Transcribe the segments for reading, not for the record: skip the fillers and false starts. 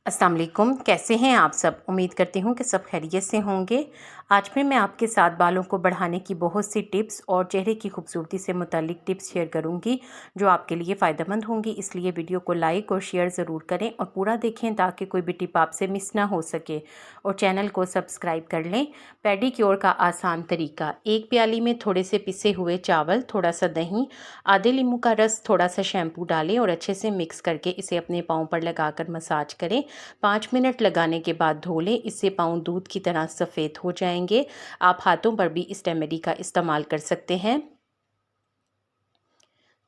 अस्सलाम वालेकुम। कैसे हैं आप सब? उम्मीद करती हूँ कि सब खैरियत से होंगे। आज फिर मैं आपके साथ बालों को बढ़ाने की बहुत सी टिप्स और चेहरे की खूबसूरती से मुतालिक टिप्स शेयर करूँगी जो आपके लिए फ़ायदेमंद होंगी। इसलिए वीडियो को लाइक और शेयर ज़रूर करें और पूरा देखें ताकि कोई भी टिप आपसे मिस ना हो सके, और चैनल को सब्सक्राइब कर लें। पेडिक्योर का आसान तरीका। एक प्याली में थोड़े से पिसे हुए चावल, थोड़ा सा दही, आधे नींबू का रस, थोड़ा सा शैम्पू डालें और अच्छे से मिक्स करके इसे अपने पाँव पर लगाकर मसाज करें। 5 मिनट लगाने के बाद धो लें। इससे पाँव दूध की तरह सफ़ेद हो जाएंगे। आप हाथों पर भी इस रेमेडी का इस्तेमाल कर सकते हैं।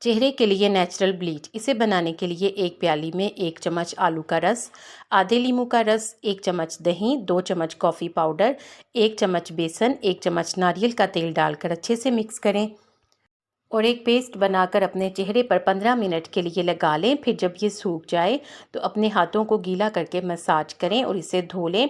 चेहरे के लिए नेचुरल ब्लीच। इसे बनाने के लिए एक प्याली में 1 चम्मच आलू का रस, आधे नींबू का रस, 1 चम्मच दही, 2 चम्मच कॉफ़ी पाउडर, 1 चम्मच बेसन, 1 चम्मच नारियल का तेल डालकर अच्छे से मिक्स करें और एक पेस्ट बनाकर अपने चेहरे पर 15 मिनट के लिए लगा लें। फिर जब ये सूख जाए तो अपने हाथों को गीला करके मसाज करें और इसे धो लें।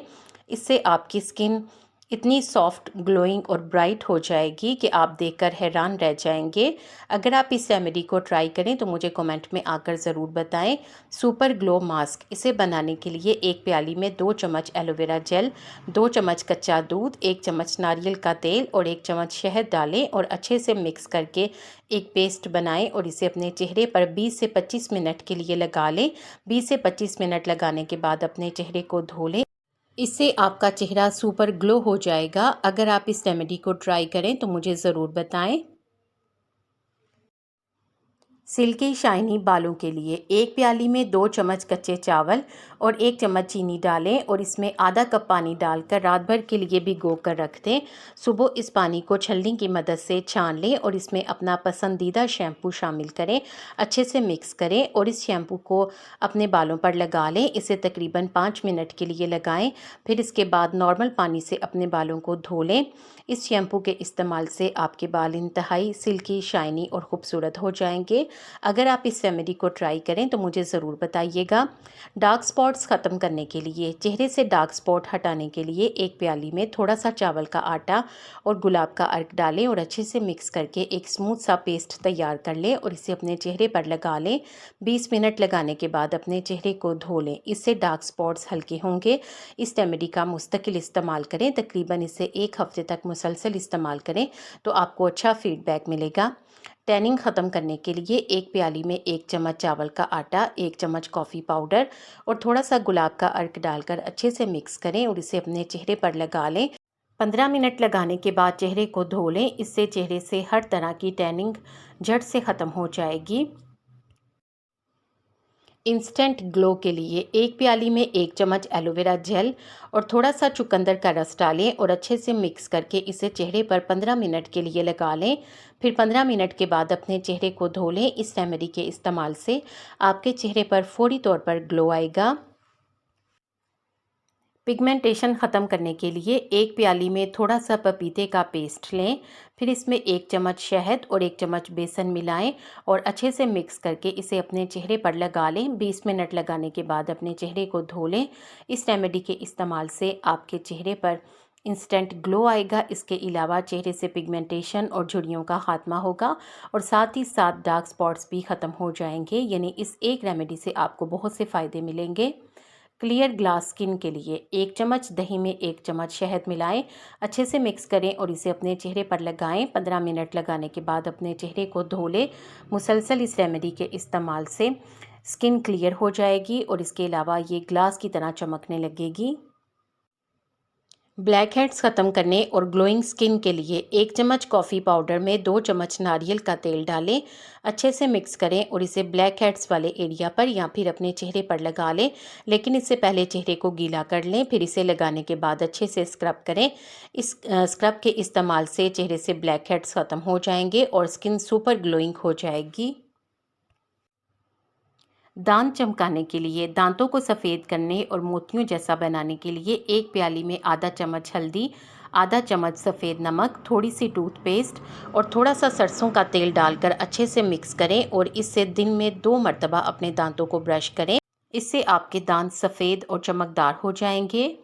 इससे आपकी स्किन इतनी सॉफ्ट, ग्लोइंग और ब्राइट हो जाएगी कि आप देखकर हैरान रह जाएंगे। अगर आप इस रेमेडी को ट्राई करें तो मुझे कमेंट में आकर ज़रूर बताएं। Super glow mask. इसे बनाने के लिए एक प्याली में 2 चम्मच एलोवेरा जेल, 2 चम्मच कच्चा दूध, 1 चम्मच नारियल का तेल और 1 चम्मच शहद डालें और अच्छे से मिक्स करके एक पेस्ट बनाएं और इसे अपने चेहरे पर 20 से 25 मिनट के लिए लगा लें। 20 से 25 मिनट लगाने के बाद अपने चेहरे को धो लें। इससे आपका चेहरा सुपर ग्लो हो जाएगा। अगर आप इस रेमेडी को ट्राई करें तो मुझे ज़रूर बताएं। सिल्की शाइनी बालों के लिए एक प्याली में 2 चम्मच कच्चे चावल और 1 चम्मच चीनी डालें और इसमें आधा कप पानी डालकर रात भर के लिए भिगो कर रख दें। सुबह इस पानी को छलनी की मदद से छान लें और इसमें अपना पसंदीदा शैम्पू शामिल करें। अच्छे से मिक्स करें और इस शैम्पू को अपने बालों पर लगा लें। इसे तकरीबन 5 मिनट के लिए लगाएं। फिर इसके बाद नॉर्मल पानी से अपने बालों को धो लें। इस शैम्पू के इस्तेमाल से आपके बाल इंतहाई सिल्की, शाइनी और ख़ूबसूरत हो जाएंगे। अगर आप इस रेमेडी को ट्राई करें तो मुझे ज़रूर बताइएगा। डार्क स्पॉट्स ख़त्म करने के लिए, चेहरे से डार्क स्पॉट हटाने के लिए एक प्याली में थोड़ा सा चावल का आटा और गुलाब का अर्क डालें और अच्छे से मिक्स करके एक स्मूथ सा पेस्ट तैयार कर लें और इसे अपने चेहरे पर लगा लें। 20 मिनट लगाने के बाद अपने चेहरे को धो लें। इससे डार्क स्पॉट्स हल्के होंगे। इस रेमेडी का मुस्तकिल इस्तेमाल करें। तकरीबन इसे 1 हफ्ते तक मुसलसल इस्तेमाल करें तो आपको अच्छा फीडबैक मिलेगा। टैनिंग ख़त्म करने के लिए एक प्याली में 1 चम्मच चावल का आटा, 1 चम्मच कॉफ़ी पाउडर और थोड़ा सा गुलाब का अर्क डालकर अच्छे से मिक्स करें और इसे अपने चेहरे पर लगा लें। 15 मिनट लगाने के बाद चेहरे को धो लें। इससे चेहरे से हर तरह की टैनिंग झट से ख़त्म हो जाएगी। इंस्टेंट ग्लो के लिए एक प्याली में 1 चम्मच एलोवेरा जेल और थोड़ा सा चुकंदर का रस डालें और अच्छे से मिक्स करके इसे चेहरे पर 15 मिनट के लिए लगा लें। फिर 15 मिनट के बाद अपने चेहरे को धो लें। इस रेमेडी के इस्तेमाल से आपके चेहरे पर फौरी तौर पर ग्लो आएगा। पिगमेंटेशन ख़त्म करने के लिए एक प्याली में थोड़ा सा पपीते का पेस्ट लें। फिर इसमें 1 चम्मच शहद और 1 चम्मच बेसन मिलाएं और अच्छे से मिक्स करके इसे अपने चेहरे पर लगा लें। 20 मिनट लगाने के बाद अपने चेहरे को धो लें। इस रेमेडी के इस्तेमाल से आपके चेहरे पर इंस्टेंट ग्लो आएगा। इसके अलावा चेहरे से पिगमेंटेशन और झुर्रियों का खात्मा होगा और साथ ही साथ डार्क स्पॉट्स भी ख़त्म हो जाएंगे। यानी इस एक रेमेडी से आपको बहुत से फ़ायदे मिलेंगे। क्लियर ग्लास स्किन के लिए 1 चम्मच दही में 1 चम्मच शहद मिलाएं, अच्छे से मिक्स करें और इसे अपने चेहरे पर लगाएं। 15 मिनट लगाने के बाद अपने चेहरे को धो लें। मुसलसल इस रेमेडी के इस्तेमाल से स्किन क्लियर हो जाएगी और इसके अलावा ये ग्लास की तरह चमकने लगेगी। ब्लैक हेड्स ख़त्म करने और ग्लोइंग स्किन के लिए 1 चम्मच कॉफ़ी पाउडर में 2 चम्मच नारियल का तेल डालें। अच्छे से मिक्स करें और इसे ब्लैक हेड्स वाले एरिया पर या फिर अपने चेहरे पर लगा लें, लेकिन इससे पहले चेहरे को गीला कर लें। फिर इसे लगाने के बाद अच्छे से स्क्रब करें। इस स्क्रब के इस्तेमाल से चेहरे से ब्लैक हेड्स ख़त्म हो जाएंगे और स्किन सुपर ग्लोइंग हो जाएगी। दांत चमकाने के लिए, दांतों को सफ़ेद करने और मोतियों जैसा बनाने के लिए एक प्याली में आधा चम्मच हल्दी, आधा चम्मच सफ़ेद नमक, थोड़ी सी टूथपेस्ट और थोड़ा सा सरसों का तेल डालकर अच्छे से मिक्स करें और इससे दिन में 2 मरतबा अपने दांतों को ब्रश करें। इससे आपके दांत सफ़ेद और चमकदार हो जाएंगे।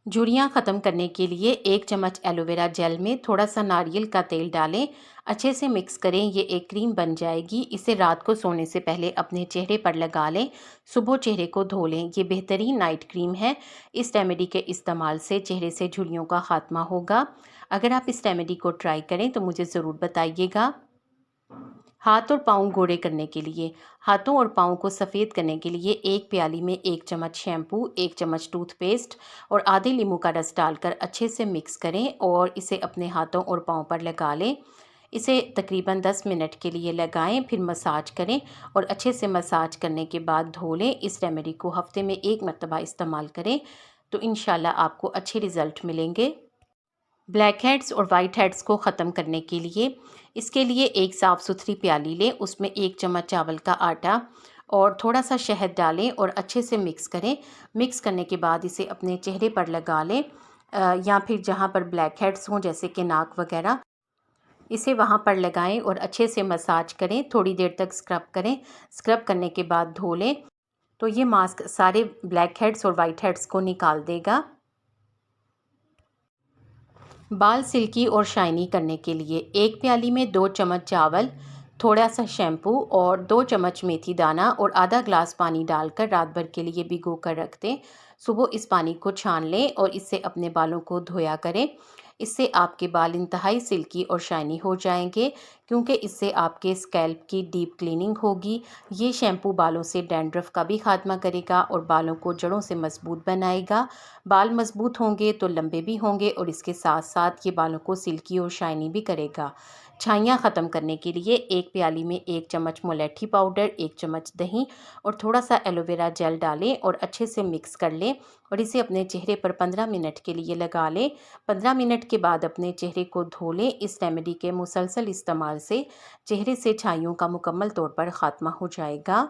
झुर्रियाँ ख़त्म करने के लिए 1 चम्मच एलोवेरा जेल में थोड़ा सा नारियल का तेल डालें, अच्छे से मिक्स करें। ये एक क्रीम बन जाएगी। इसे रात को सोने से पहले अपने चेहरे पर लगा लें, सुबह चेहरे को धो लें। ये बेहतरीन नाइट क्रीम है। इस रेमेडी के इस्तेमाल से चेहरे से झुर्रियों का खात्मा होगा। अगर आप इस रेमेडी को ट्राई करें तो मुझे ज़रूर बताइएगा। हाथ और पाँव गोरे करने के लिए, हाथों और पाँव को सफ़ेद करने के लिए 1 प्याली में 1 चम्मच शैम्पू, 1 चम्मच टूथपेस्ट और आधे नींबू का रस डालकर अच्छे से मिक्स करें और इसे अपने हाथों और पाँव पर लगा लें। इसे तकरीबन 10 मिनट के लिए लगाएं, फिर मसाज करें और अच्छे से मसाज करने के बाद धो लें। इस रेमेडी को हफ्ते में 1 मरतबा इस्तेमाल करें तो इंशाल्लाह आपको अच्छे रिज़ल्ट मिलेंगे। ब्लैक हेड्स और वाइट हेड्स को ख़त्म करने के लिए, इसके लिए एक साफ़ सुथरी प्याली लें, उसमें 1 चम्मच चावल का आटा और थोड़ा सा शहद डालें और अच्छे से मिक्स करें। मिक्स करने के बाद इसे अपने चेहरे पर लगा लें या फिर जहाँ पर ब्लैक हेड्स हों जैसे कि नाक वगैरह, इसे वहाँ पर लगाएं और अच्छे से मसाज करें। थोड़ी देर तक स्क्रब करें। स्क्रब करने के बाद धो लें तो ये मास्क सारे ब्लैक हेड्स और वाइट हेड्स को निकाल देगा। बाल सिल्की और शाइनी करने के लिए 1 प्याली में 2 चम्मच चावल, थोड़ा सा शैम्पू और 2 चम्मच मेथी दाना और आधा ग्लास पानी डालकर रात भर के लिए भिगो कर रख दें। सुबह इस पानी को छान लें और इससे अपने बालों को धोया करें। इससे आपके बाल इंतहाई सिल्की और शाइनी हो जाएंगे, क्योंकि इससे आपके स्कैल्प की डीप क्लीनिंग होगी। ये शैम्पू बालों से डैंड्रफ का भी खात्मा करेगा और बालों को जड़ों से मजबूत बनाएगा। बाल मजबूत होंगे तो लंबे भी होंगे और इसके साथ साथ ये बालों को सिल्की और शाइनी भी करेगा। छाइयाँ ख़त्म करने के लिए 1 प्याली में 1 चम्मच मुलैठी पाउडर, 1 चम्मच दही और थोड़ा सा एलोवेरा जेल डालें और अच्छे से मिक्स कर लें और इसे अपने चेहरे पर 15 मिनट के लिए लगा लें। 15 मिनट के बाद अपने चेहरे को धो लें। इस रेमेडी के मुसलसल इस्तेमाल से चेहरे से छाइयों का मुकम्मल तौर पर ख़ात्मा हो जाएगा।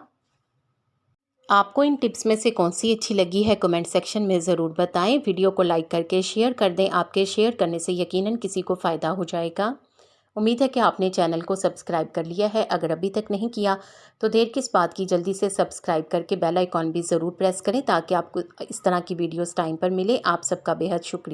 आपको इन टिप्स में से कौन सी अच्छी लगी है कमेंट सेक्शन में ज़रूर बताएं। वीडियो को लाइक करके शेयर कर दें। आपके शेयर करने से यकीनन किसी को फ़ायदा हो जाएगा। उम्मीद है कि आपने चैनल को सब्सक्राइब कर लिया है। अगर अभी तक नहीं किया तो देर किस बात की, जल्दी से सब्सक्राइब करके बेल आइकॉन भी ज़रूर प्रेस करें ताकि आपको इस तरह की वीडियोस टाइम पर मिले। आप सबका बेहद शुक्रिया।